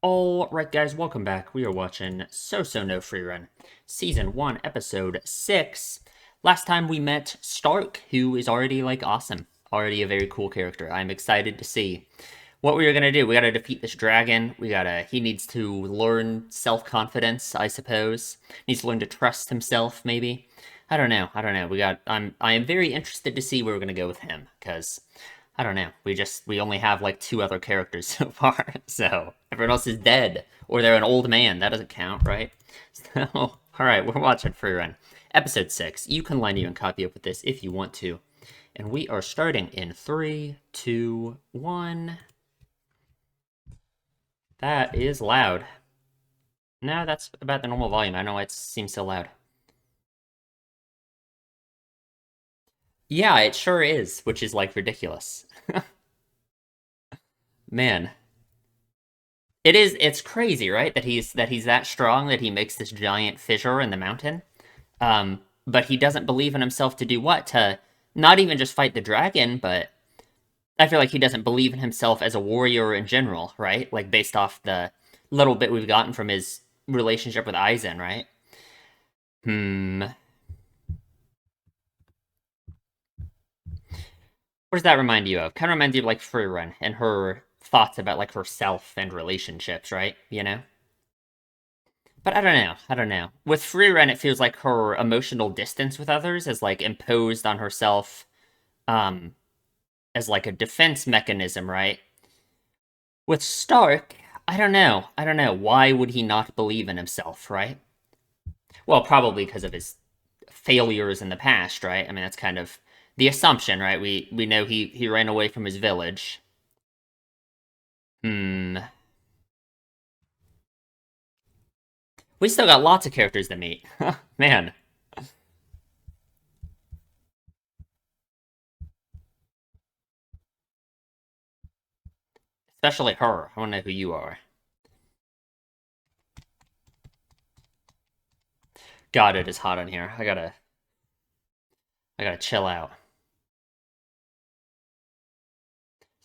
Alright, guys, welcome back. We are watching So No Frieren, Season 1, Episode 6. Last time we met Stark, who is already, awesome. Already a very cool character. I'm excited to see what we are gonna do. We gotta defeat this dragon. He needs to learn self-confidence, I suppose. Needs to learn to trust himself, maybe. I don't know. I am very interested to see where we're gonna go with him, because I don't know. We only have like two other characters so far, so everyone else is dead or they're an old man. That doesn't count, right? So, all right, we're watching Frieren, episode 6. You can line you and copy up with this if you want to, and we are starting in 3, 2, 1. That is loud. No, that's about the normal volume. I don't know why it seems so loud. Yeah, it sure is, which is like ridiculous. Man, it's crazy, right? That he's that strong that he makes this giant fissure in the mountain. But he doesn't believe in himself to do what? To not even just fight the dragon, but I feel like he doesn't believe in himself as a warrior in general, right? Like based off the little bit we've gotten from his relationship with Aizen, right? Hmm. What does that remind you of? Kind of reminds you of like Frieren and her thoughts about like herself and relationships, right? You know? But I don't know. I don't know. With Frieren, it feels like her emotional distance with others is like imposed on herself um as like a defense mechanism, right? With Stark, I don't know. I don't know. Why would he not believe in himself, right? Well, probably because of his failures in the past, right? I mean, that's kind of the assumption, right? We know he ran away from his village. Hmm. We still got lots of characters to meet. Man, especially her. I want to know who you are. God, it is hot in here. I gotta chill out.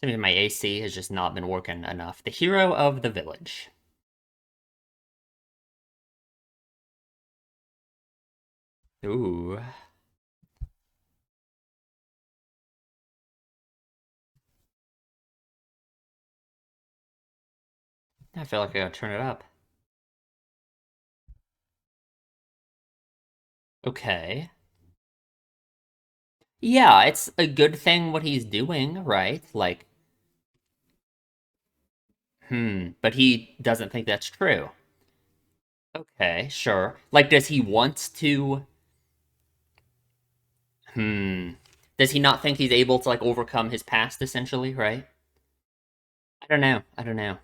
Maybe my AC has just not been working enough. The hero of the village. Ooh. I feel like I gotta turn it up. Okay. Yeah, it's a good thing what he's doing, right? Like, but he doesn't think that's true. Okay, sure. Like, does he want to, hmm, does he not think he's able to, like, overcome his past, essentially, right? I don't know. I don't know.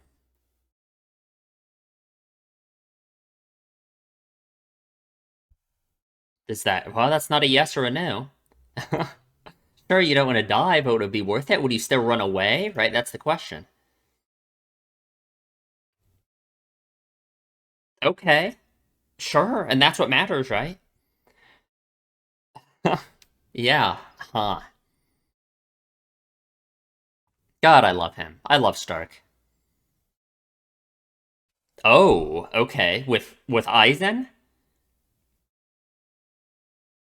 Well, that's not a yes or a no. Sure, you don't want to die, but would it be worth it? Would you still run away, right? That's the question. Okay, sure, and that's what matters, right? Yeah, huh. God, I love him. I love Stark. Oh, okay. With Aizen?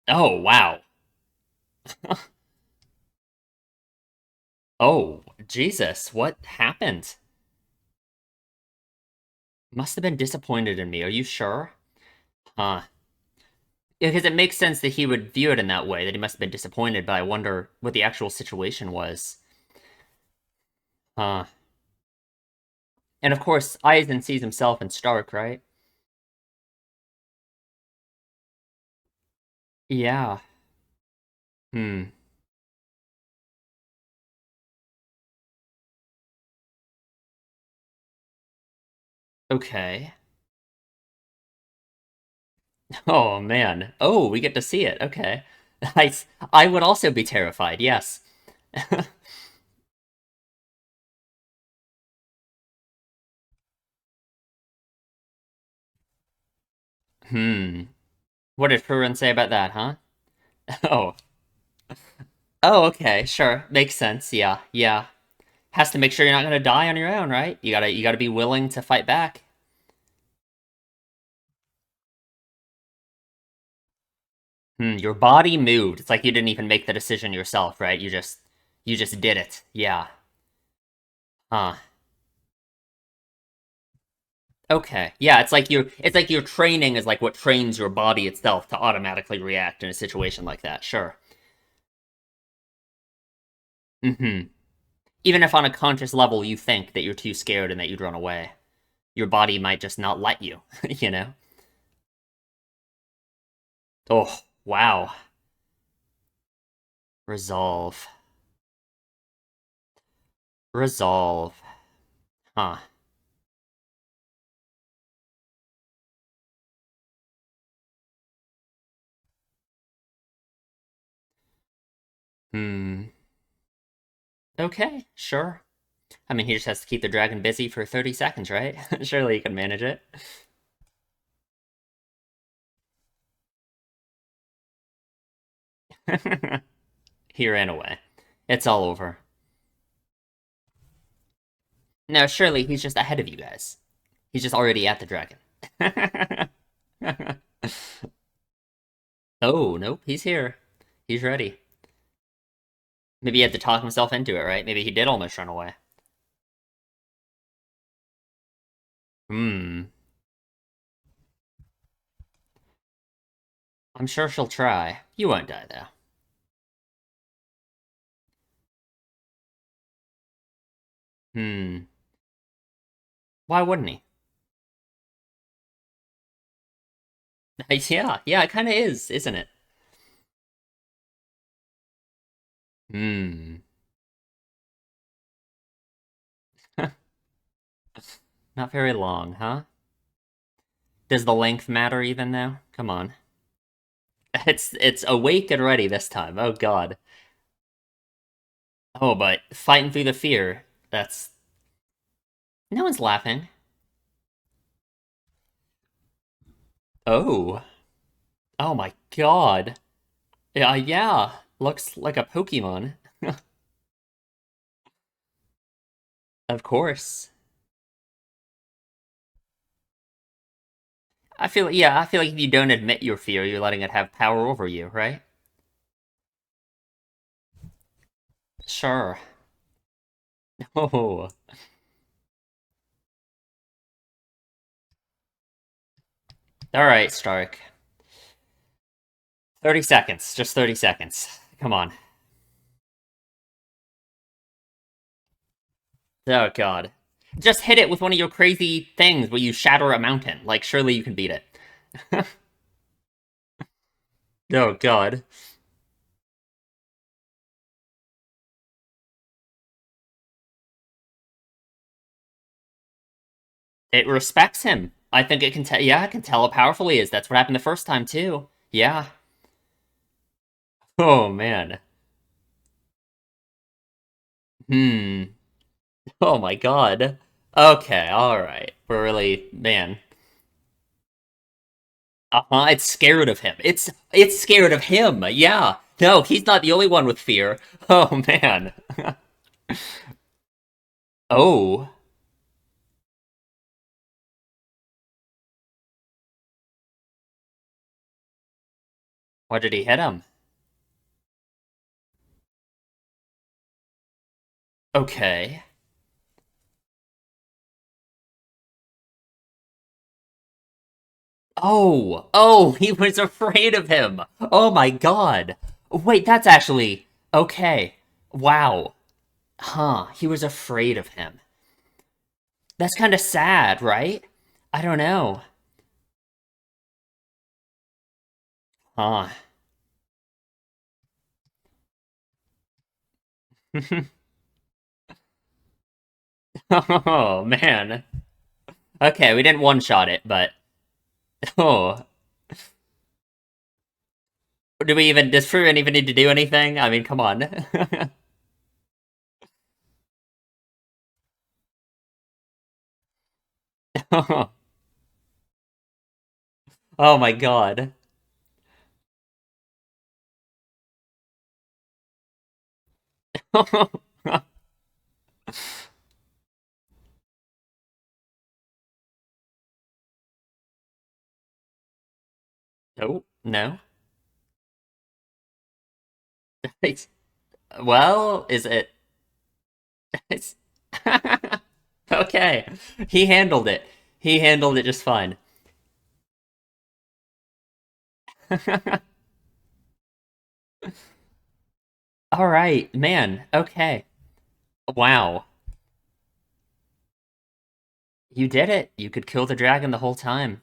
Oh, wow. Oh, Jesus, what happened? Must have been disappointed in me. Are you sure? Huh. Yeah, because it makes sense that he would view it in that way, that he must have been disappointed, but I wonder what the actual situation was. Huh. And of course, Aizen sees himself in Stark, right? Yeah. Hmm. Okay. Oh, man. Oh, we get to see it. Okay. I, I would also be terrified, yes. Hmm. What did Frieren say about that, huh? Oh. Oh, okay, sure. Makes sense. Yeah, yeah. Has to make sure you're not gonna die on your own, right? You gotta be willing to fight back. Your body moved. It's like you didn't even make the decision yourself, right? You just did it. Yeah. Huh. Okay. Yeah, it's like your training is like what trains your body itself to automatically react in a situation like that. Sure. Mm-hmm. Even if on a conscious level you think that you're too scared and that you'd run away, your body might just not let you, you know? Oh, wow. Resolve. Resolve. Huh. Hmm. Okay, sure. I mean, he just has to keep the dragon busy for 30 seconds, right? Surely he can manage it. He ran away. It's all over. No, surely he's just ahead of you guys. He's just already at the dragon. Oh, nope, he's here. He's ready. Maybe he had to talk himself into it, right? Maybe he did almost run away. Hmm. I'm sure she'll try. You won't die, though. Hmm. Why wouldn't he? Yeah, yeah, it kind of is, isn't it? Hmm. Not very long, huh? Does the length matter even now? Come on. It's awake and ready this time. Oh god. Oh, but fighting through the fear. That's no one's laughing. Oh. Oh my god. Yeah, yeah. Looks like a Pokemon. Of course. I feel like if you don't admit your fear, you're letting it have power over you, right? Sure. Oh. All right, Stark. 30 seconds. Just 30 seconds. Come on. Oh god. Just hit it with one of your crazy things where you shatter a mountain. Like, surely you can beat it. Oh god. It respects him. I think it can tell. Yeah, it can tell how powerful he is. That's what happened the first time too. Yeah. Oh man. Hmm. Oh my god. Okay. All right. We're really man. Uh-huh. It's scared of him. It's scared of him. Yeah. No, he's not the only one with fear. Oh man. Oh. Why did he hit him? Okay. Oh. Oh, he was afraid of him. Oh my god. Wait, that's actually okay. Wow. Huh, he was afraid of him. That's kind of sad, right? I don't know. Huh. Oh, man. Okay, we didn't one-shot it, but... Oh. Does Frieren even need to do anything? I mean, come on. Oh my god. Oh, no. It's- well, is it? It's... Okay. He handled it. He handled it just fine. All right, man. Okay. Wow. You did it. You could kill the dragon the whole time.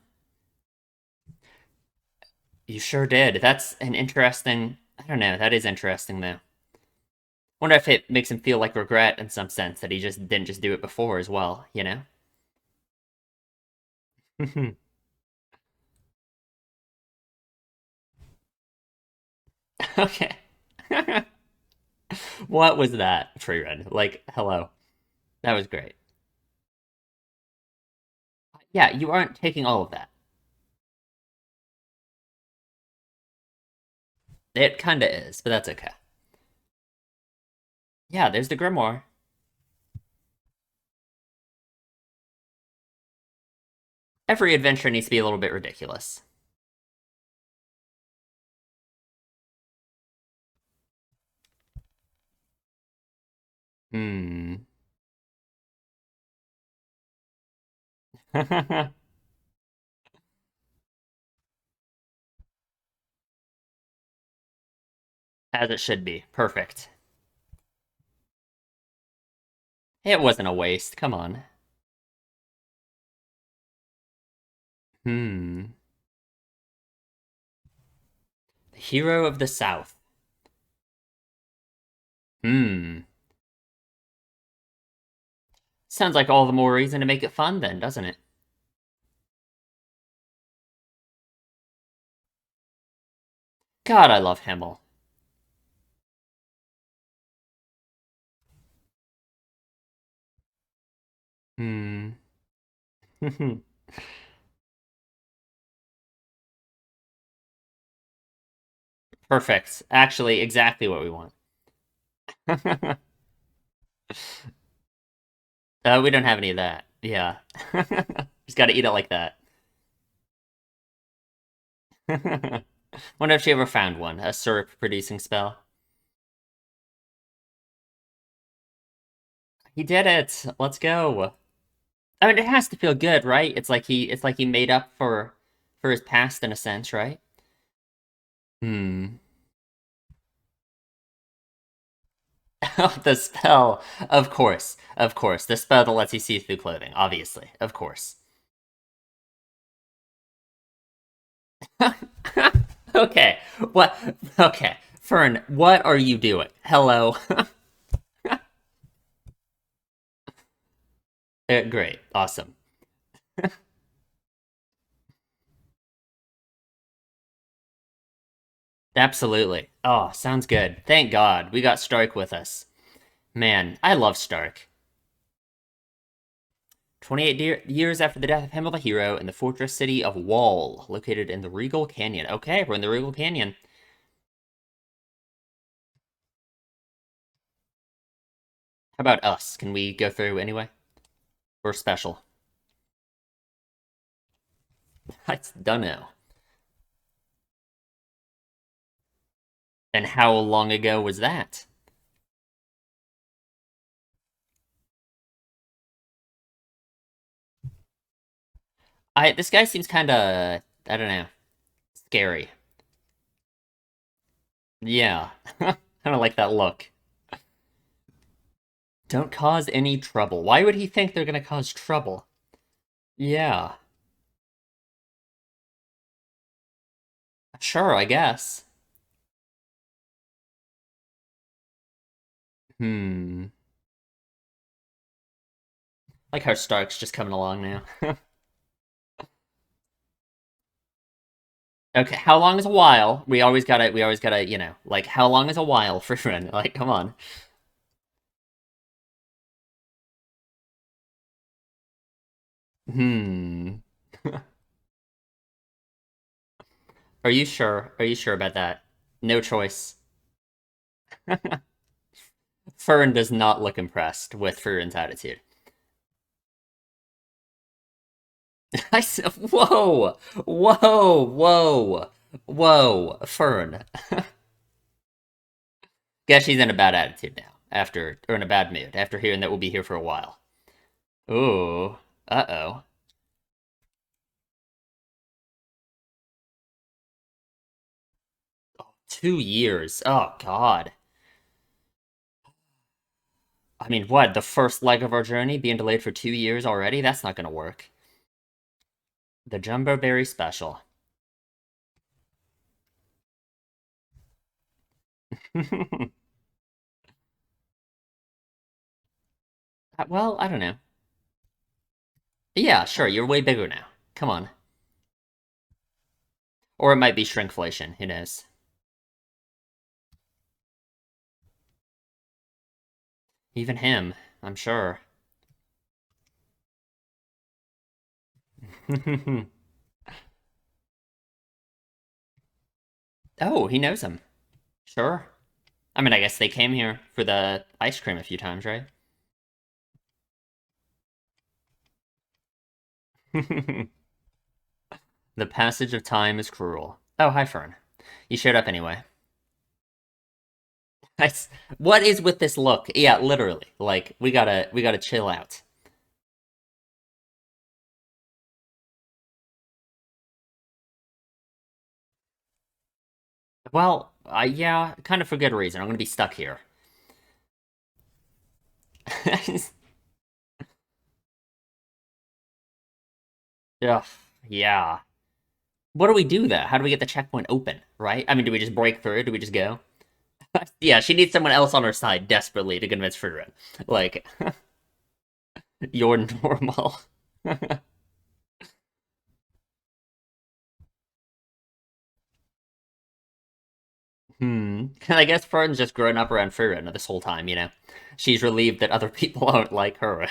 You sure did. That's an interesting. I don't know. That is interesting, though. Wonder if it makes him feel like regret in some sense that he just didn't just do it before as well, you know? Okay. What was that, Frieren? Like, hello. That was great. Yeah, you aren't taking all of that. It kinda is, but that's okay. Yeah, there's the grimoire. Every adventure needs to be a little bit ridiculous. Hmm. As it should be. Perfect. It wasn't a waste. Come on. Hmm. The hero of the South. Hmm. Sounds like all the more reason to make it fun then, doesn't it? God, I love Himmel. Hmm. Perfect. Actually, exactly what we want. We don't have any of that. Yeah. Just gotta eat it like that. Wonder if she ever found one. A syrup producing spell. He did it. Let's go. I mean, it has to feel good, right? It's like he made up for his past in a sense, right? Hmm. Oh, the spell. Of course. Of course. The spell that lets you see through clothing, obviously. Of course. Okay. What? Okay. Fern, what are you doing? Hello. Great. Awesome. Absolutely. Oh, sounds good. Thank God. We got Stark with us. Man, I love Stark. 28 years after the death of Himmel the Hero in the fortress city of Wall, located in the Regal Canyon. Okay, we're in the Regal Canyon. How about us? Can we go through anyway? We're special. I don't know. And how long ago was that? This guy seems kind of, I don't know, scary. Yeah. I don't like that look. Don't cause any trouble. Why would he think they're gonna cause trouble? Yeah. Sure, I guess. Hmm. Like how Stark's just coming along now. Okay, how long is a while? We always gotta, like, how long is a while for Ren? Like, come on. Hmm. Are you sure? Are you sure about that? No choice. Fern does not look impressed with Friren's attitude. Whoa! Whoa! Whoa! Whoa, Fern. Guess she's in a bad attitude now. After, or in a bad mood, after hearing that we'll be here for a while. Ooh. Uh-oh. 2 years. Oh, God. I mean, what? The first leg of our journey being delayed for 2 years already? That's not gonna work. The Jumbo Berry Special. Well, I don't know. Yeah, sure, you're way bigger now. Come on. Or it might be shrinkflation, who knows? Even him, I'm sure. Oh, he knows him. Sure. I mean, I guess they came here for the ice cream a few times, right? The passage of time is cruel. Oh, hi, Fern. You showed up anyway. What is with this look? Yeah, literally. Like, we gotta chill out. Well, yeah, kind of for good reason. I'm gonna be stuck here. Ugh, yeah. What do we do though? How do we get the checkpoint open? Right? I mean, do we just break through? Do we just go? Yeah, she needs someone else on her side desperately to convince Frieren. Like, you're normal. Hmm. I guess Fern's just grown up around Frieren this whole time, you know? She's relieved that other people aren't like her.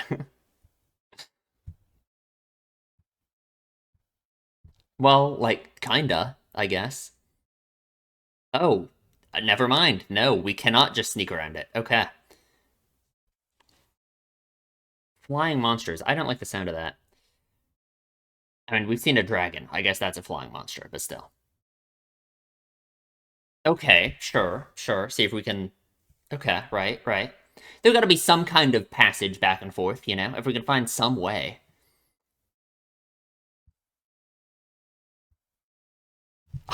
Well, like, kinda, I guess. Oh, never mind. No, we cannot just sneak around it. Okay. Flying monsters. I don't like the sound of that. I mean, we've seen a dragon. I guess that's a flying monster, but still. Okay, sure, sure. See if we can. Okay, right, right. There's got to be some kind of passage back and forth, you know? If we can find some way.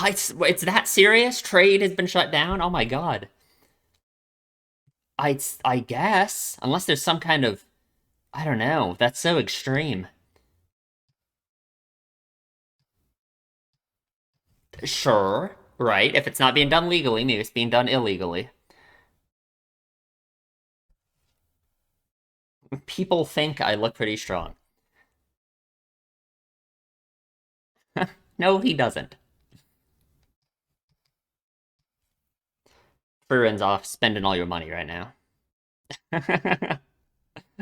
It's that serious? Trade has been shut down? Oh my god. I guess. Unless there's some kind of. I don't know. That's so extreme. Sure, right. If it's not being done legally, maybe it's being done illegally. People think I look pretty strong. No, he doesn't. Friren's off spending all your money right now.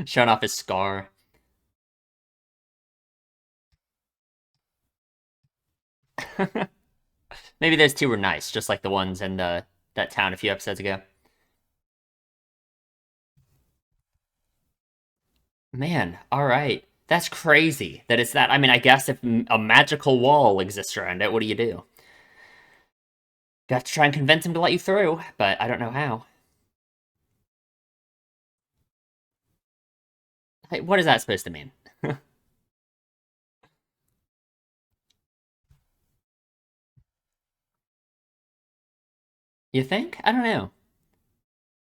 Showing off his scar. Maybe those two were nice, just like the ones in that town a few episodes ago. Man, all right. That's crazy that it's that. I mean, I guess if a magical wall exists around it, what do you do? You have to try and convince him to let you through, but I don't know how. Hey, what is that supposed to mean? You think? I don't know.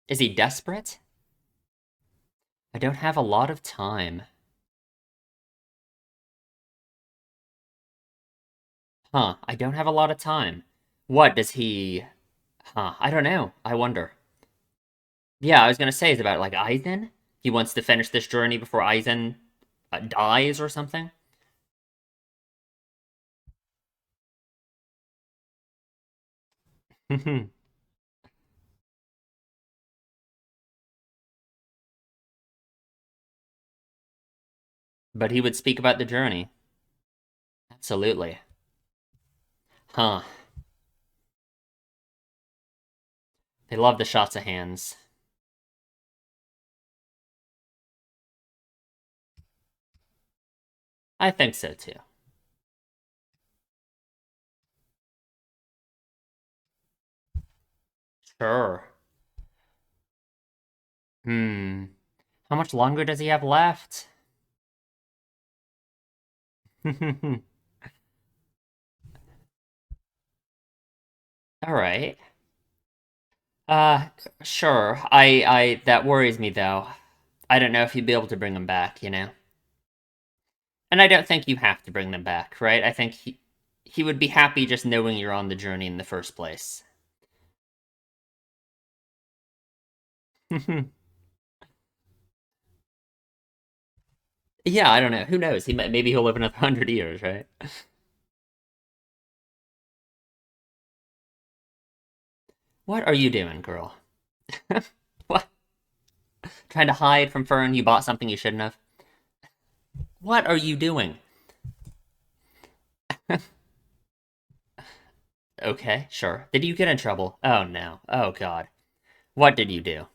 Is he desperate? I don't have a lot of time. Huh, I don't have a lot of time. What does he. Huh, I don't know. I wonder. Yeah, I was gonna say, it's about like Aizen? He wants to finish this journey before Aizen dies or something? But he would speak about the journey. Absolutely. Huh. They love the shots of hands. I think so too. Sure. Hmm. How much longer does he have left? All right. Uh, sure. That worries me though. I don't know if you'd be able to bring them back, you know? And I don't think you have to bring them back, right? I think he would be happy just knowing you're on the journey in the first place. Yeah, I don't know. Who knows? Maybe he'll live another 100 years, right? What are you doing, girl? What? Trying to hide from Fern? You bought something you shouldn't have? What are you doing? Okay, sure. Did you get in trouble? Oh no. Oh god. What did you do?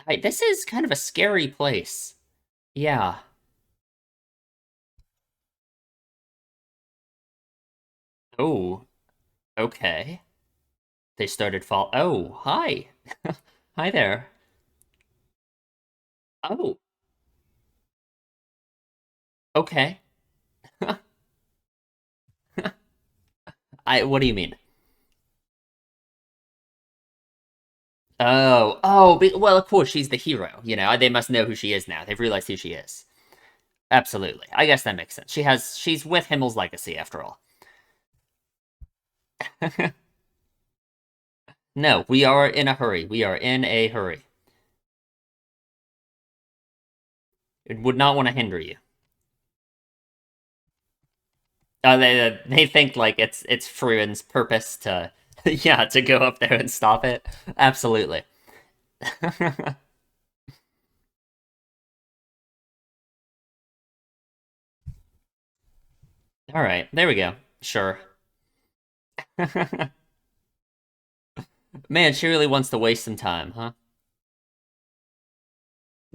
Hey, this is kind of a scary place. Yeah. Oh, okay. They started fall. Oh, hi. Hi there. Oh, okay. What do you mean? Well, of course, she's the hero. You know, they must know who she is now. They've realized who she is. Absolutely. I guess that makes sense. She's with Himmel's legacy after all. No, we are in a hurry. We are in a hurry. It would not want to hinder you. They think like it's Frieren's purpose to yeah to go up there and stop it. Absolutely. All right, there we go. Sure. Man, she really wants to waste some time, huh?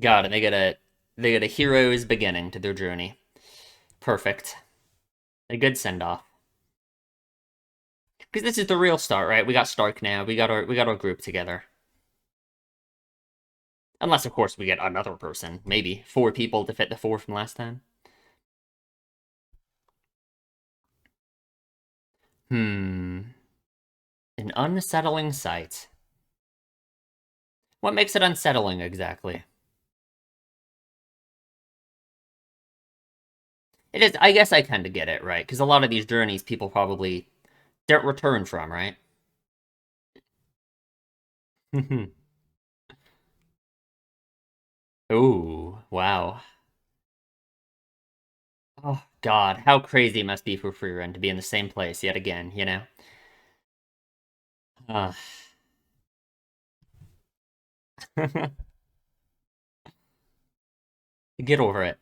God, and they get a hero's beginning to their journey. Perfect. A good send off. Because this is the real start, right? We got Stark now. We got our group together. Unless, of course, we get another person. Maybe 4 people to fit the 4 from last time. Hmm. An unsettling sight. What makes it unsettling exactly? It is. I guess I kind of get it, right? Because a lot of these journeys, people probably don't return from, right? Oh, wow. Oh, God. How crazy it must be for Frieren to be in the same place yet again, you know? Uh. Get over it.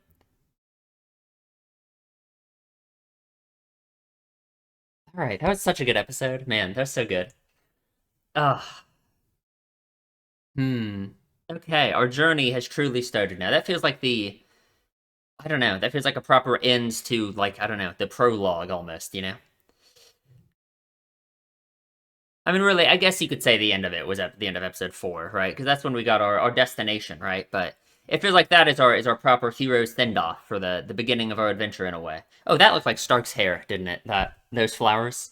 All right, that was such a good episode. Man, that was so good. Ugh. Hmm. Okay, our journey has truly started now. That feels like I don't know, that feels like a proper end to, like, I don't know, the prologue almost, you know? I mean, really, I guess you could say the end of it was at the end of episode 4, right? Because that's when we got our destination, right? But it feels like that is our proper hero's send-off for the beginning of our adventure in a way. Oh, that looked like Stark's hair, didn't it? Those flowers.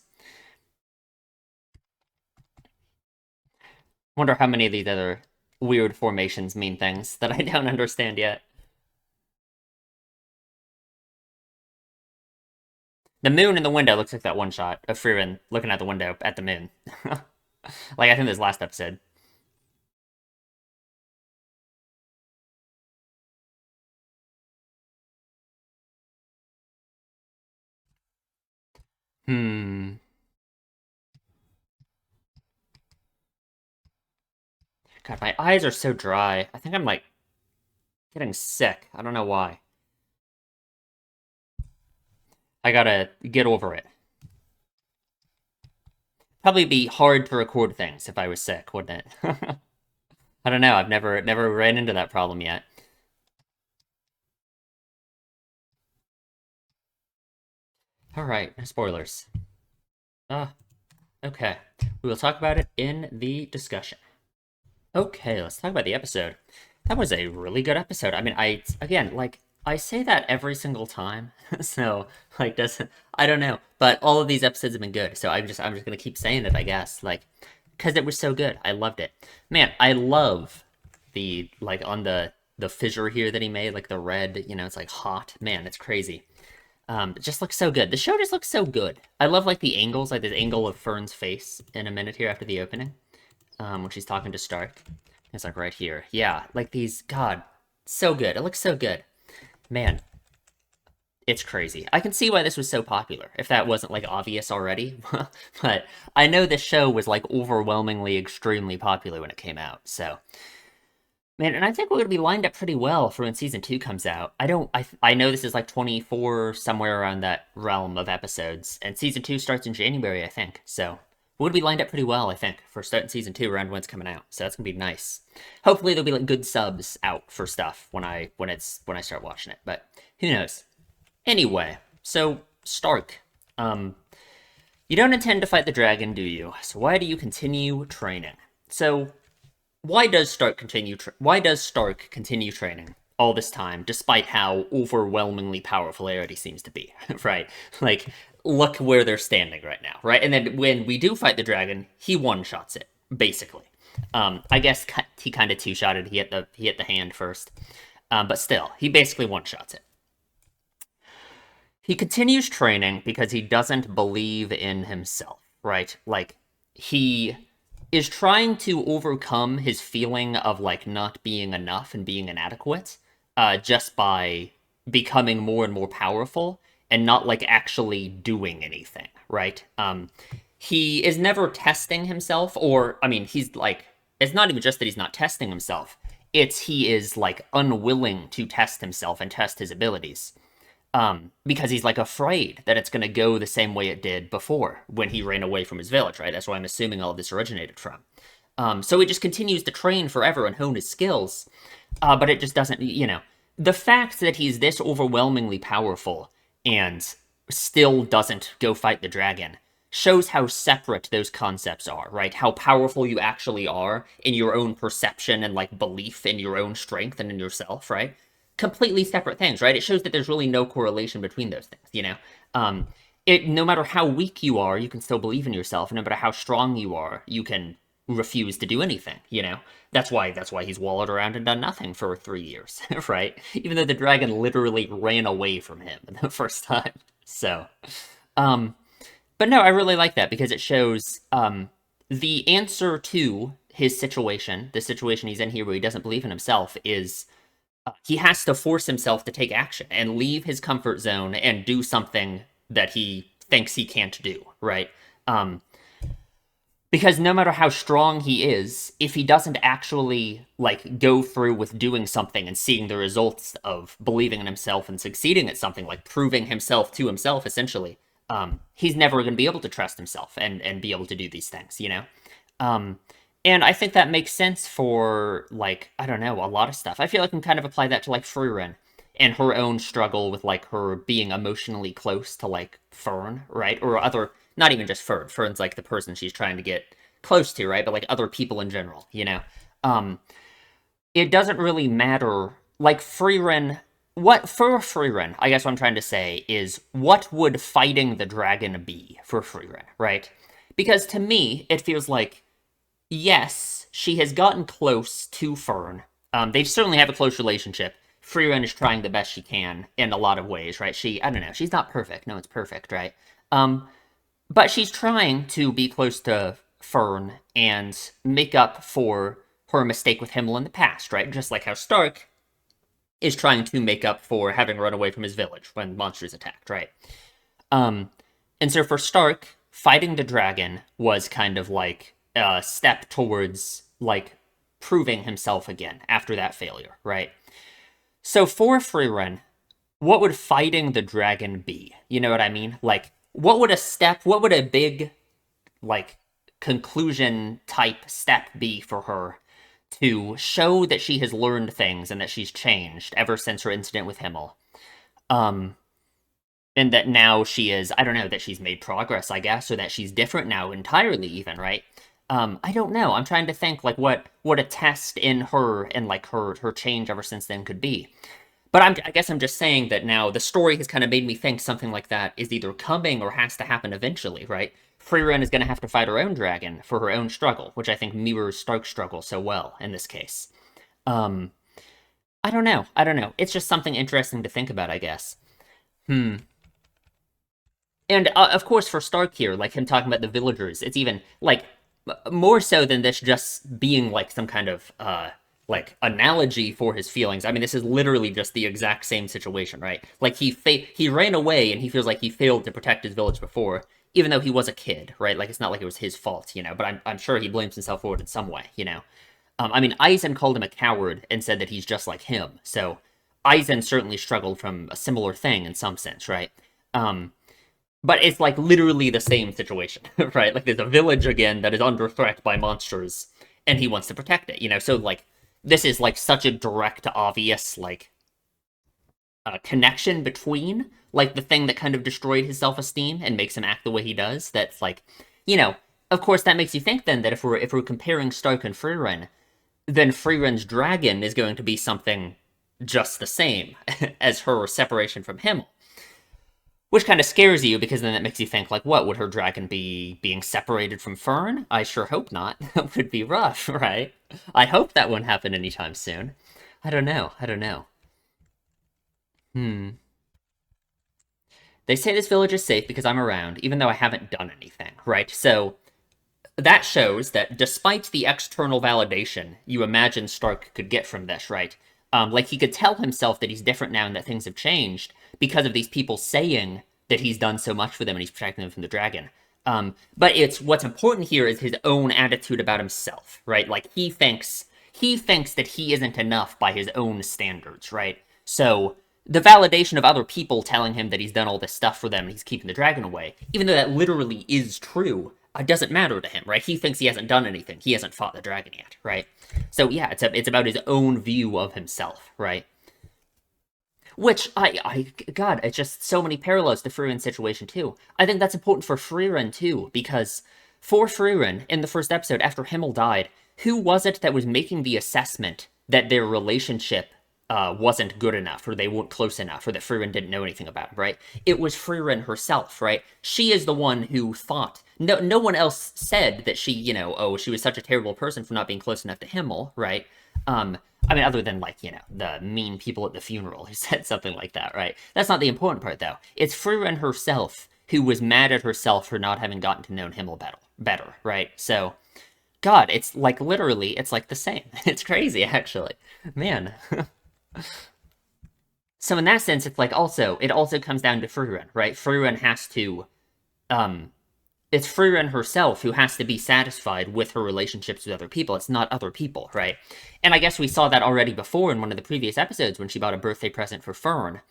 Wonder how many of these other weird formations mean things that I don't understand yet. The moon in the window looks like that one shot of Frieren looking at the window at the moon. Like I think this last episode. Hmm. God, my eyes are so dry. I think I'm like getting sick. I don't know why. I gotta get over it. Probably be hard to record things if I was sick, wouldn't it? I don't know. I've never ran into that problem yet. All right, spoilers. Ah, Okay, we will talk about it in the discussion. Okay, let's talk about the episode. That was a really good episode. I mean, again, like I say that every single time, so like doesn't I don't know, but all of these episodes have been good, so I'm just gonna keep saying it, I guess, like because it was so good. I loved it, man. I love the like on the fissure here that he made, like the red, it's like hot. Man, it's crazy. It just looks so good. The show just looks so good. I love like the angles, like this angle of Fern's face in a minute here after the opening, when she's talking to Stark. It's like right here. Yeah, like these, God, so good. It looks so good. Man, it's crazy. I can see why this was so popular, if that wasn't like obvious already. But I know this show was like overwhelmingly extremely popular when it came out. So, man, and I think we're gonna be lined up pretty well for when season 2 comes out. I know this is like 24 somewhere around that realm of episodes, and season 2 starts in January, I think. So we're gonna be lined up pretty well, I think, for starting season 2 around when it's coming out. So that's gonna be nice. Hopefully there'll be like good subs out for stuff when I start watching it. But who knows? Anyway, so Stark, you don't intend to fight the dragon, do you? So why do you continue training? So why does Stark continue training all this time despite how overwhelmingly powerful he already seems to be? Right, like look where they're standing right now, right? And then when we do fight the dragon, he one shots it basically. I guess he kind of two shotted. He hit the hand first, but still he basically one shots it. He continues training because he doesn't believe in himself, right? Like he is trying to overcome his feeling of like not being enough and being inadequate, just by becoming more and more powerful and not like actually doing anything, right? He is never testing himself, or I mean, he's like, it's not even just that he's not testing himself, it's he is like unwilling to test himself and test his abilities, because he's like afraid that it's going to go the same way it did before when he ran away from his village, right? That's why I'm assuming all of this originated from. So he just continues to train forever and hone his skills, but it just doesn't, the fact that he's this overwhelmingly powerful and still doesn't go fight the dragon shows how separate those concepts are, right? How powerful you actually are in your own perception and like belief in your own strength and in yourself, right? Completely separate things, right? It shows that there's really no correlation between those things. Um, no matter how weak you are, you can still believe in yourself, and no matter how strong you are, you can refuse to do anything. That's why he's wallowed around and done nothing for 3 years, right? Even though the dragon literally ran away from him the first time. So, um, but no, I really like that because it shows the answer to his situation, the situation he's in here where he doesn't believe in himself, is he has to force himself to take action and leave his comfort zone and do something that he thinks he can't do, right? Um, because no matter how strong he is, if he doesn't actually like go through with doing something and seeing the results of believing in himself and succeeding at something, like proving himself to himself, essentially, he's never going to be able to trust himself and be able to do these things. Um, and I think that makes sense for like I don't know, a lot of stuff. I feel like I can kind of apply that to like Frieren and her own struggle with like her being emotionally close to like Fern, right? Or other, not even just Fern. Fern's like the person she's trying to get close to, right? But like other people in general. Um, it doesn't really matter. Like Frieren, what for Frieren, I guess what I'm trying to say is what would fighting the dragon be for Frieren, right? Because to me, it feels like yes, she has gotten close to Fern. They certainly have a close relationship. Frieren is trying the best she can in a lot of ways, right? I don't know, she's not perfect. No one's perfect, right? Um, but she's trying to be close to Fern and make up for her mistake with Himmel in the past, right? Just like how Stark is trying to make up for having run away from his village when monsters attacked, right? Um, and so for Stark, fighting the dragon was kind of like a step towards like proving himself again after that failure, right? So for Frieren, what would fighting the dragon be? You know what I mean? Like, what would a big, like, conclusion type step be for her to show that she has learned things and that she's changed ever since her incident with Himmel? Um, and that now she is, I don't know, that she's made progress, I guess, or that she's different now entirely, even, right? I don't know. I'm trying to think like what a test in her and like her change ever since then could be. But I guess I'm just saying that now the story has kind of made me think something like that is either coming or has to happen eventually, right? Frieren is going to have to fight her own dragon for her own struggle, which I think mirrors Stark's struggle so well in this case. Um, I don't know. I don't know. It's just something interesting to think about, I guess. Hmm. And of course, for Stark here, like him talking about the villagers, it's even like more so than this just being like some kind of like analogy for his feelings. I mean, this is literally just the exact same situation, right? Like he ran away and he feels like he failed to protect his village before, even though he was a kid, right? Like it's not like it was his fault, you know. But I'm sure he blames himself for it in some way, you know. I mean, Aizen called him a coward and said that he's just like him. So Aizen certainly struggled from a similar thing in some sense, right? Um, but it's like literally the same situation, right? Like there's a village again that is under threat by monsters, and he wants to protect it, you know? So like this is like such a direct, obvious like connection between like the thing that kind of destroyed his self-esteem and makes him act the way he does. That's like, you know, of course that makes you think then that if we're comparing Stark and Frieren, then Frieren's dragon is going to be something just the same as her separation from him. Which kind of scares you because then that makes you think, like, what? Would her dragon be being separated from Fern? I sure hope not. That would be rough, right? I hope that won't happen anytime soon. I don't know. I don't know. Hmm. They say this village is safe because I'm around, even though I haven't done anything, right? So that shows that despite the external validation you imagine Stark could get from this, right? Like he could tell himself that he's different now and that things have changed because of these people saying that he's done so much for them and he's protecting them from the dragon. But it's what's important here is his own attitude about himself, right? Like he thinks that he isn't enough by his own standards, right? So the validation of other people telling him that he's done all this stuff for them and he's keeping the dragon away, even though that literally is true, it doesn't matter to him, right? He thinks he hasn't done anything. He hasn't fought the dragon yet, right? So yeah, it's about his own view of himself, right? Which God, it's just so many parallels to Frieren's situation too. I think that's important for Frieren too, because for Frieren in the first episode after Himmel died, who was it that was making the assessment that their relationship wasn't good enough, or they weren't close enough, or that Frieren didn't know anything about him, right? It was Frieren herself, right? She is the one who thought. No one else said that she, oh, she was such a terrible person for not being close enough to Himmel, right? I mean, other than like, the mean people at the funeral who said something like that, right? That's not the important part, though. It's Frieren herself who was mad at herself for not having gotten to know Himmel better, right? So, God, it's like literally, it's like the same. It's crazy, actually. Man. So in that sense, it's like it also comes down to Frieren, right? Frieren has to, um, it's Frieren herself who has to be satisfied with her relationships with other people. It's not other people, right? And I guess we saw that already before in one of the previous episodes when she bought a birthday present for Fern.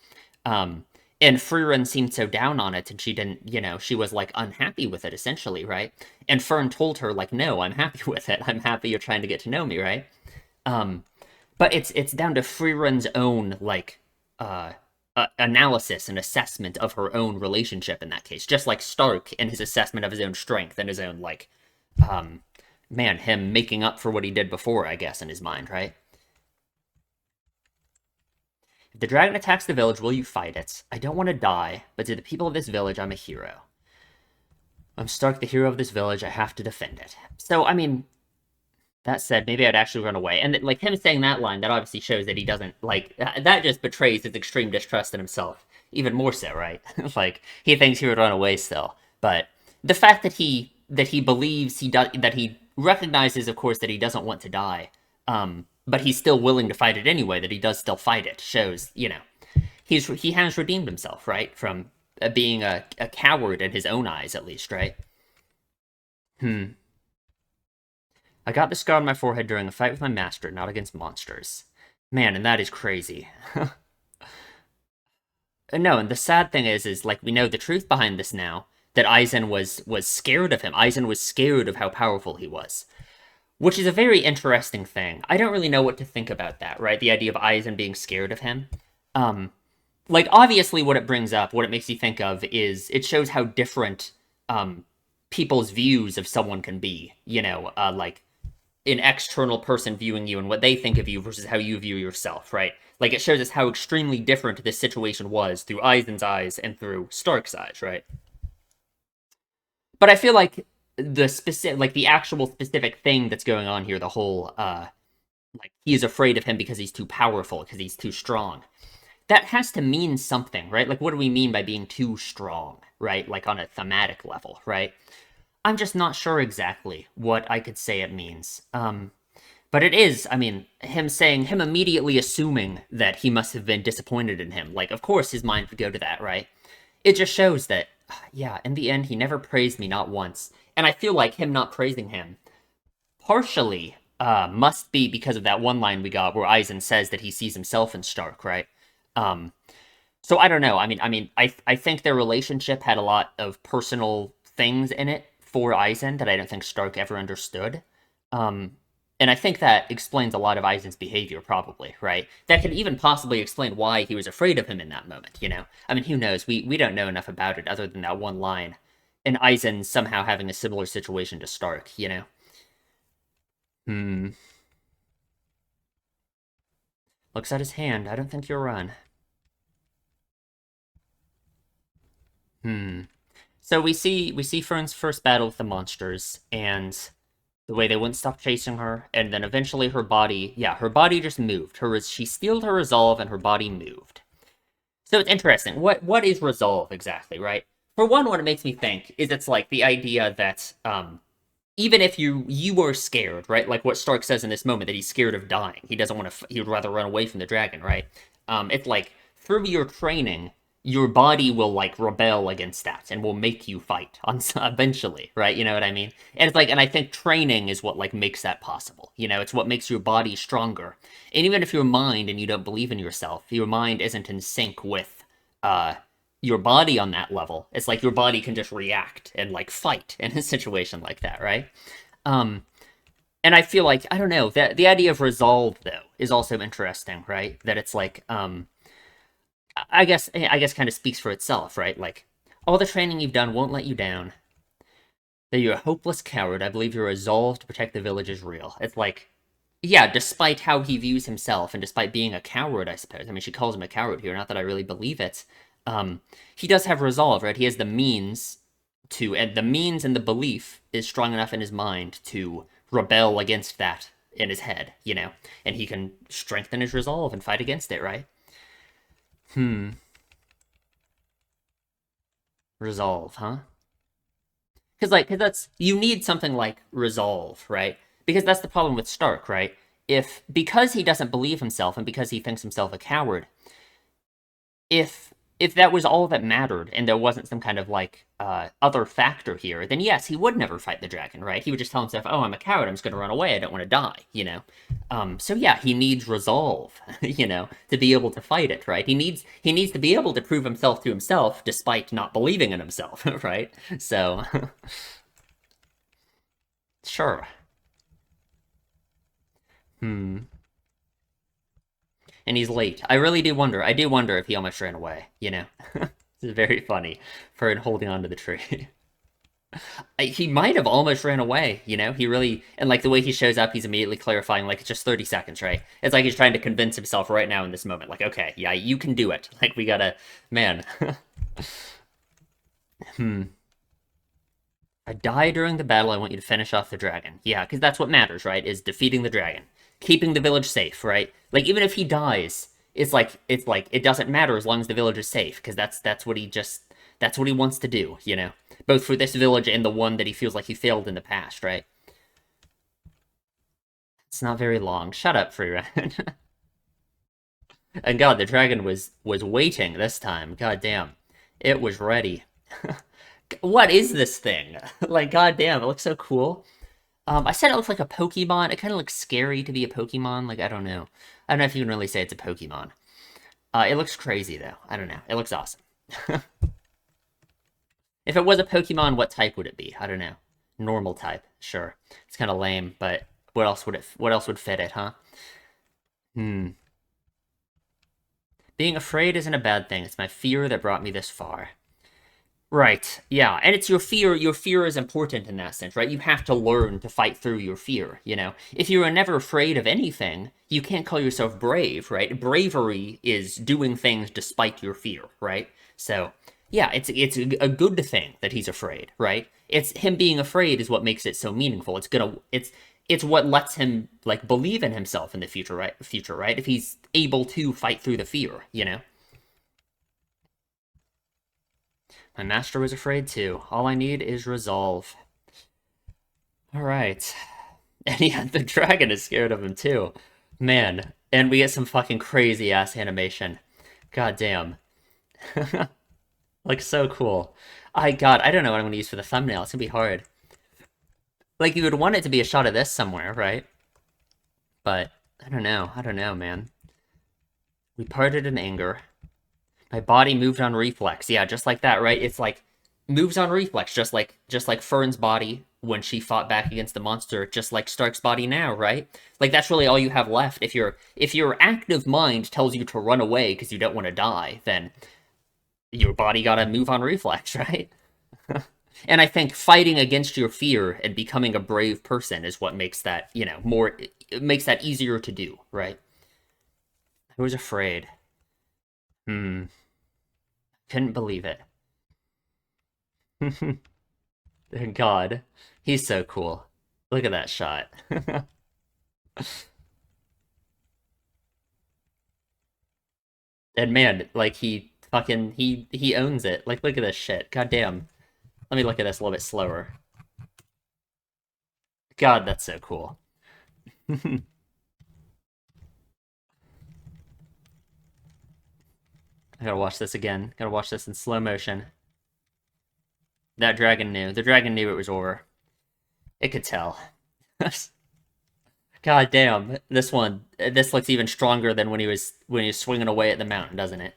And Frieren seemed so down on it, and she didn't, she was like unhappy with it essentially, right? And Fern told her like, no, I'm happy with it. I'm happy you're trying to get to know me, right? Um, but it's down to Frieren's own like analysis and assessment of her own relationship in that case, just like Stark and his assessment of his own strength and his own like, um, man, him making up for what he did before, I guess, in his mind, right? If the dragon attacks the village, will you fight it? I don't want to die, but to the people of this village, I'm a hero. I'm Stark, the hero of this village. I have to defend it. So, I mean, that said, maybe I'd actually run away. And like him saying that line, that obviously shows that he doesn't like that. Just betrays his extreme distrust in himself, even more so, right? Like he thinks he would run away still, but the fact that he believes he does that he recognizes, of course, that he doesn't want to die, but he's still willing to fight it anyway. That he does still fight it shows, he has redeemed himself, right, from being a coward in his own eyes, at least, right? Hmm. I got the scar on my forehead during a fight with my master, not against monsters. Man, and that is crazy. No, and the sad thing is like we know the truth behind this now. That Aizen was scared of him. Aizen was scared of how powerful he was, which is a very interesting thing. I don't really know what to think about that. Right, the idea of Aizen being scared of him. Um, like obviously what it brings up, what it makes you think of is it shows how different um people's views of someone can be, like an external person viewing you and what they think of you versus how you view yourself, right? Like it shows us how extremely different this situation was through Eisen's eyes and through Stark's eyes, right? But I feel like the specific, like the actual specific thing that's going on here, the whole like he is afraid of him because he's too powerful, because he's too strong. That has to mean something, right? Like what do we mean by being too strong, right? Like on a thematic level, right? I'm just not sure exactly what I could say it means. But it is, I mean, him immediately assuming that he must have been disappointed in him. Like, of course his mind would go to that, right? It just shows that, yeah, in the end, he never praised me, not once. And I feel like him not praising him partially must be because of that one line we got where Eisen says that he sees himself in Stark, right? Um, so I don't know. I think their relationship had a lot of personal things in it for Eisen that I don't think Stark ever understood. Um, and I think that explains a lot of Eisen's behavior, probably, right? That could even possibly explain why he was afraid of him in that moment, you know? I mean, who knows? We don't know enough about it other than that one line. And Eisen somehow having a similar situation to Stark, you know? Hmm. Looks at his hand. I don't think you'll run. Hmm. So we see Fern's first battle with the monsters, and the way they wouldn't stop chasing her, and then eventually her body, yeah, her body just moved. She steeled her resolve, and her body moved. So it's interesting. What is resolve exactly, right? For one, what it makes me think is it's like the idea that even if you were scared, right? Like what Stark says in this moment that he's scared of dying. He doesn't want to. He would rather run away from the dragon, right? It's like through your training, your body will like rebel against that and will make you fight on eventually, right? You know what I mean? And it's like, and I think training is what like makes that possible. You know, it's what makes your body stronger. And even if your mind and you don't believe in yourself, your mind isn't in sync with uh your body on that level. It's like your body can just react and like fight in a situation like that, right? Um, and I feel like I don't know that the idea of resolve though is also interesting, right? That it's like I guess kind of speaks for itself, right? Like all the training you've done won't let you down. That you're a hopeless coward. I believe your resolve to protect the village is real. It's like yeah, despite how he views himself and despite being a coward, I suppose. I mean, she calls him a coward here, not that I really believe it. He does have resolve, right? He has the means to, and the means and the belief is strong enough in his mind to rebel against that in his head, you know? And he can strengthen his resolve and fight against it, right? Hmm. Resolve, huh? Cause that's, you need something like resolve, right? Because that's the problem with Stark, right? Because he doesn't believe himself and because he thinks himself a coward, if that was all that mattered and there wasn't some kind of like other factor here, then yes, he would never fight the dragon, right? He would just tell himself, "Oh, I'm a coward. I'm just going to run away. I don't want to die," you know. So yeah, he needs resolve, you know, to be able to fight it, right? He needs to be able to prove himself to himself despite not believing in himself, right? So sure. Hmm. And he's late. I really do wonder. I do wonder if he almost ran away. You know, it's very funny for holding on to the tree. He might have almost ran away, you know? He really, and like the way he shows up, he's immediately clarifying, like, it's just 30 seconds, right? It's like he's trying to convince himself right now in this moment, like, okay, yeah, you can do it. Like, we gotta, man. Hmm. I die during the battle, I want you to finish off the dragon. Yeah, because that's what matters, right? Is defeating the dragon. Keeping the village safe, right? Like, even if he dies, it's like, it doesn't matter as long as the village is safe, because that's what he just, that's what he wants to do, you know? Both for this village and the one that he feels like he failed in the past, right? It's not very long. Shut up, Frieren. And God, the dragon was waiting this time. God damn. It was ready. What is this thing? Like, god damn, it looks so cool. I said it looks like a Pokemon. It kind of looks scary to be a Pokemon. Like, I don't know. I don't know if you can really say it's a Pokemon. It looks crazy, though. I don't know. It looks awesome. If it was a Pokemon, what type would it be? I don't know. Normal type, sure. It's kind of lame, but what else would fit it, huh? Hmm. Being afraid isn't a bad thing. It's my fear that brought me this far. Right. Yeah. And it's your fear. Your fear is important in that sense, right? You have to learn to fight through your fear, you know? If you are never afraid of anything, you can't call yourself brave, right? Bravery is doing things despite your fear, right? So, yeah, it's a good thing that he's afraid, right? It's him being afraid is what makes it so meaningful. It's what lets him like believe in himself in the future, right? Future, right? If he's able to fight through the fear, you know? My master was afraid too. All I need is resolve. All right. And yeah, the dragon is scared of him too. Man. And we get some fucking crazy ass animation. God damn. Like, so cool. God, I don't know what I'm gonna use for the thumbnail. It's gonna be hard. Like, you would want it to be a shot of this somewhere, right? But, I don't know. I don't know, man. We parted in anger. My body moved on reflex. Yeah, just like that, right? It's like moves on reflex, just like Fern's body when she fought back against the monster, just like Stark's body now, right? Like that's really all you have left. If your active mind tells you to run away because you don't want to die, then your body gotta move on reflex, right? And I think fighting against your fear and becoming a brave person is what makes that, more it makes that easier to do, right? I was afraid. Hmm. Couldn't believe it. God, he's so cool. Look at that shot. And man, like he owns it. Like look at this shit. God damn. Let me look at this a little bit slower. God, that's so cool. I gotta watch this again. Gotta watch this in slow motion. That dragon knew. The dragon knew it was over. It could tell. God damn. This looks even stronger than when he was swinging away at the mountain, doesn't it?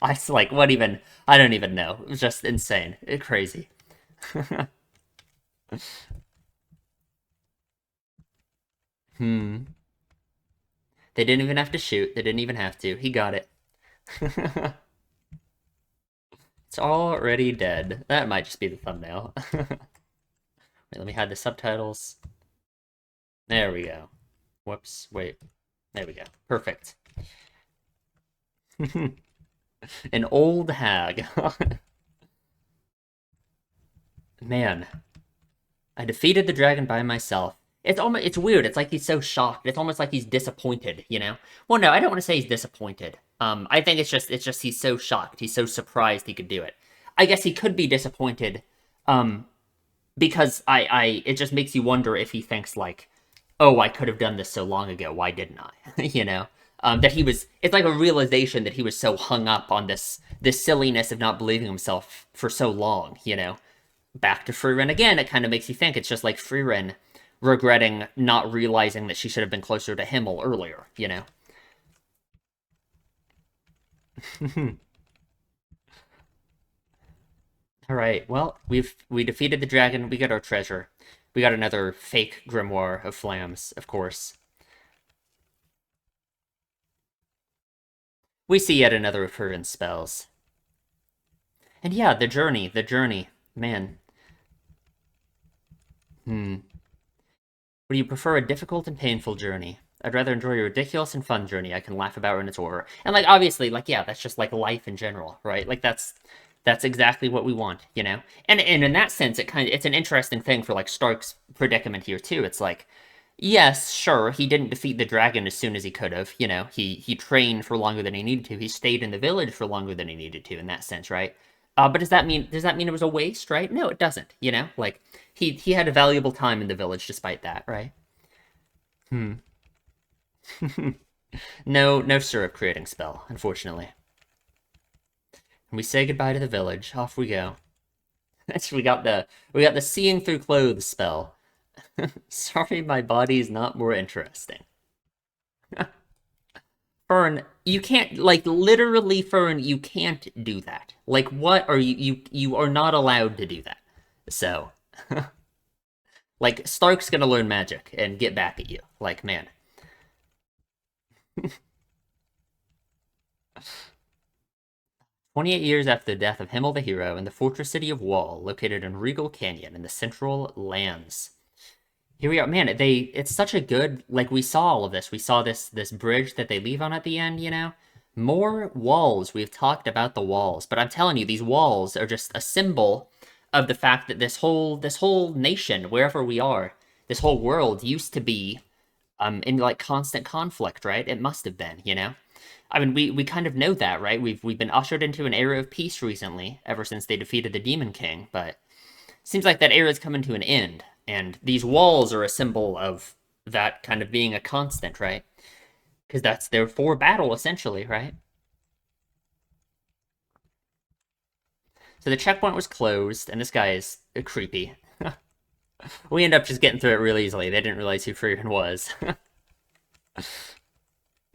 I like what even I don't even know. It was just insane. Crazy. Hmm. They didn't even have to shoot. They didn't even have to. He got it. It's already dead. That might just be the thumbnail. Wait, let me hide the subtitles. There we go. Whoops. Wait. There we go. Perfect. An old hag. Man, I defeated the dragon by myself. It's weird. It's like he's so shocked. It's almost like he's disappointed, you know? Well, no, I don't want to say he's disappointed. I think it's just he's so shocked. He's so surprised he could do it. I guess he could be disappointed um because it just makes you wonder if he thinks like, "Oh, I could have done this so long ago. Why didn't I?" you know? That he was it's like a realization that he was so hung up on this silliness of not believing himself for so long, you know? Back to Frieren again, it kind of makes you think it's just like Frieren regretting not realizing that she should have been closer to Himmel earlier, you know? All right, well, we defeated the dragon, we got our treasure. We got another fake grimoire of flams, of course. We see yet another of Frieren's spells. And yeah, the journey. Man. Hmm. Would you prefer a difficult and painful journey? I'd rather enjoy a ridiculous and fun journey I can laugh about when it's over. And like obviously, like yeah, that's just like life in general, right? Like that's exactly what we want, you know? And in that sense it's an interesting thing for like Stark's predicament here too. It's like yes, sure, he didn't defeat the dragon as soon as he could have, you know. He trained for longer than he needed to. He stayed in the village for longer than he needed to in that sense, right? But does that mean it was a waste, right? No, it doesn't, you know? Like he had a valuable time in the village despite that, right? Hmm. No syrup creating spell, unfortunately. And we say goodbye to the village. Off we go. We got the seeing through clothes spell. Sorry, my body's not more interesting. Fern, you can't like literally, Fern, you can't do that. Like, what are you are not allowed to do that. So, like, Stark's gonna learn magic and get back at you. Like, man. 28 years after the death of Himmel the hero in the fortress city of Wall, located in Regal Canyon in the Central Lands. Here we are. Man, it's such a good, like, we saw all of this. We saw this bridge that they leave on at the end, you know? More walls. We've talked about the walls, but I'm telling you, these walls are just a symbol of the fact that this whole nation, wherever we are, this whole world used to be in like constant conflict, right? It must have been, you know? I mean, we kind of know that, right? We've been ushered into an era of peace recently, ever since they defeated the Demon King, but seems like that era is coming to an end, and these walls are a symbol of that kind of being a constant, right? Because that's their for battle, essentially, right? So the checkpoint was closed, and this guy is creepy. We end up just getting through it real easily. They didn't realize who Frieren was.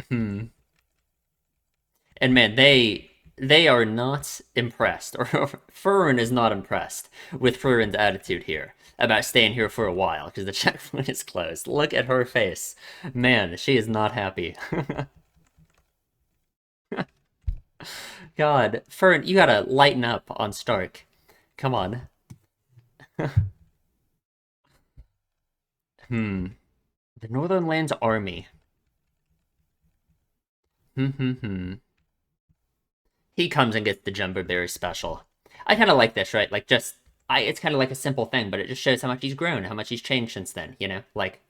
Hmm. And man, they are not impressed, or Frieren is not impressed with Frieren's attitude here about staying here for a while because the checkpoint is closed. Look at her face. Man, she is not happy. God, Frieren, you gotta lighten up on Stark. Come on. Hmm. The Northern Lands Army. Hmm. He comes and gets the Jumbo Berry special. I kind of like this, right? Like, just it's kind of like a simple thing, but it just shows how much he's grown, how much he's changed since then. You know, like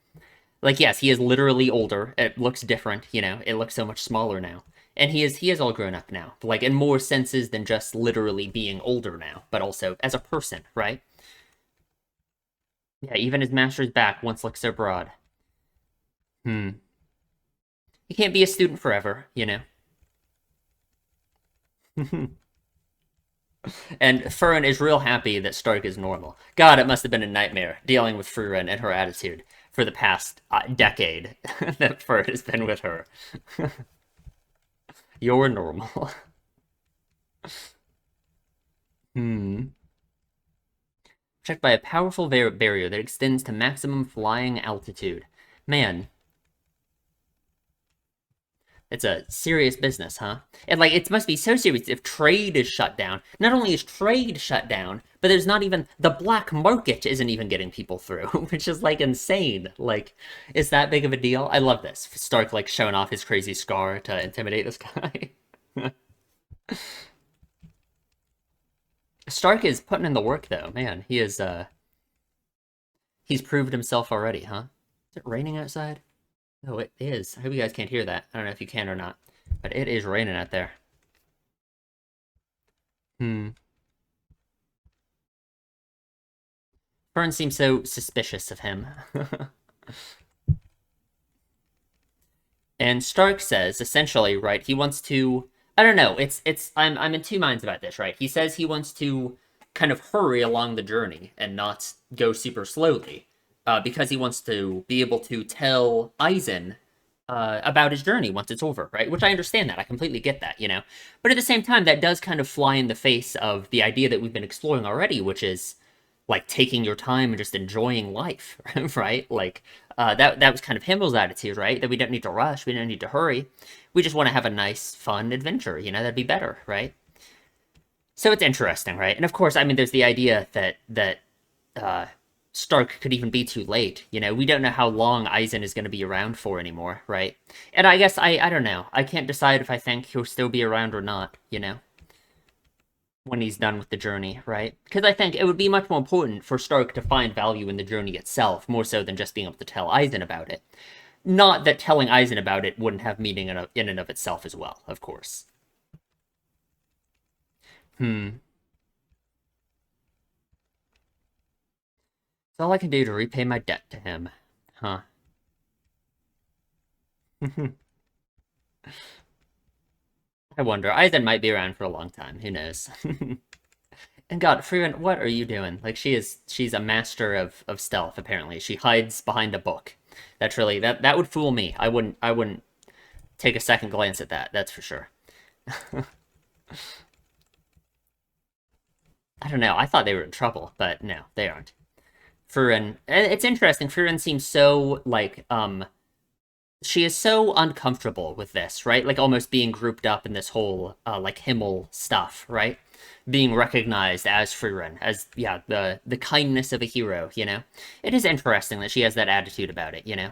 yes, he is literally older. It looks different. You know, it looks so much smaller now, and he is all grown up now, like in more senses than just literally being older now, but also as a person, right? Yeah, even his master's back once looked so broad. Hmm. He can't be a student forever, you know. And Frieren is real happy that Stark is normal. God, it must have been a nightmare dealing with Frieren and her attitude for the past decade that Frieren has been with her. You're normal. Hmm. Checked by a powerful barrier that extends to maximum flying altitude. Man, it's a serious business, huh? And like, it must be so serious if trade is shut down. Not only is trade shut down, but there's not even the black market isn't even getting people through, which is like insane. Like, is that big of a deal? I love this. Stark like showing off his crazy scar to intimidate this guy. Stark is putting in the work though, man. He's proved himself already, huh? Is it raining outside? Oh, it is. I hope you guys can't hear that. I don't know if you can or not, but it is raining out there. Hmm. Fern seems so suspicious of him. And Stark says, essentially, right, he wants to I don't know, I'm in two minds about this, right? He says he wants to kind of hurry along the journey and not go super slowly. Because he wants to be able to tell Aizen about his journey once it's over, right? Which I understand that. I completely get that, you know? But at the same time, that does kind of fly in the face of the idea that we've been exploring already, which is like taking your time and just enjoying life, right? Like that was kind of Himmel's attitude, right? That we don't need to rush, we don't need to hurry. We just want to have a nice, fun adventure, you know? That'd be better, right? So it's interesting, right? And of course, I mean, there's the idea that uh, Stark could even be too late. You know, we don't know how long Aizen is going to be around for anymore, right? And I guess I don't know. I can't decide if I think he'll still be around or not. You know, when he's done with the journey, right? Because I think it would be much more important for Stark to find value in the journey itself, more so than just being able to tell Aizen about it. Not that telling Aizen about it wouldn't have meaning in and of itself as well, of course. Hmm. It's all I can do to repay my debt to him. Huh. I wonder. Aizen might be around for a long time. Who knows? And God, Frieren, what are you doing? Like she's a master of stealth, apparently. She hides behind a book. That's really that would fool me. I wouldn't take a second glance at that, that's for sure. I don't know. I thought they were in trouble, but no, they aren't. Frieren, it's interesting. Frieren seems so like she is so uncomfortable with this, right? Like almost being grouped up in this whole like Himmel stuff, right? Being recognized as Frieren, as yeah, the kindness of a hero, you know? It is interesting that she has that attitude about it, you know?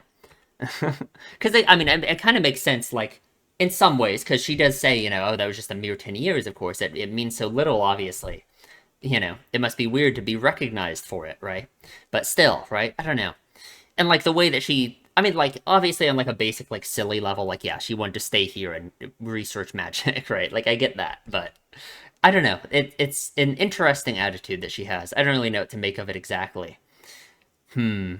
Because I mean, it kind of makes sense, like in some ways, because she does say, you know, oh, that was just a mere 10 years. Of course, it means so little. Obviously, you know, it must be weird to be recognized for it, right? But still, right? I don't know. And like the way that she, I mean, like obviously on like a basic like silly level, like yeah, she wanted to stay here and research magic, right? Like I get that, but I don't know. It's an interesting attitude that she has. I don't really know what to make of it exactly. Hmm.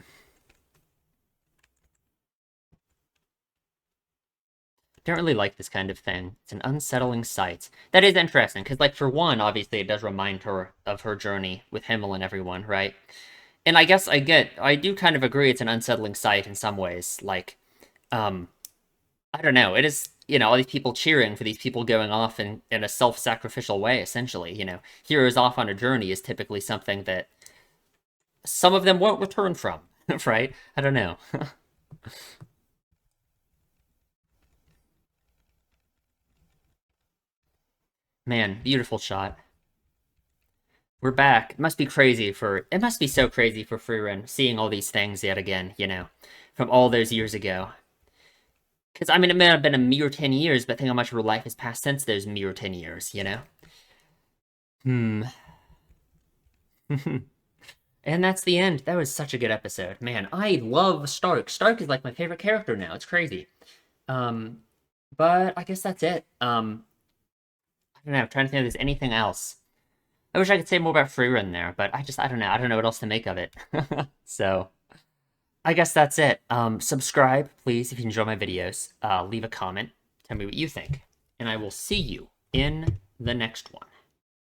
Don't really like this kind of thing. It's an unsettling sight. That is interesting, because, like, for one, obviously it does remind her of her journey with Himmel and everyone, right? And I guess I do kind of agree it's an unsettling sight in some ways. Like, um, I don't know. It is, you know, all these people cheering for these people going off in a self-sacrificial way, essentially. You know, heroes off on a journey is typically something that some of them won't return from, right? I don't know. Man, beautiful shot. We're back. It must be so crazy for Frieren seeing all these things yet again, you know, from all those years ago. Because, I mean, it may have been a mere 10 years, but think how much of her life has passed since those mere 10 years, you know? Hmm. And that's the end. That was such a good episode. Man, I love Stark. Stark is like my favorite character now. It's crazy. Um, but I guess that's it. I don't know. I'm trying to think if there's anything else. I wish I could say more about Frieren there, but I don't know. I don't know what else to make of it. So, I guess that's it. Subscribe, please, if you enjoy my videos. Leave a comment. Tell me what you think. And I will see you in the next one.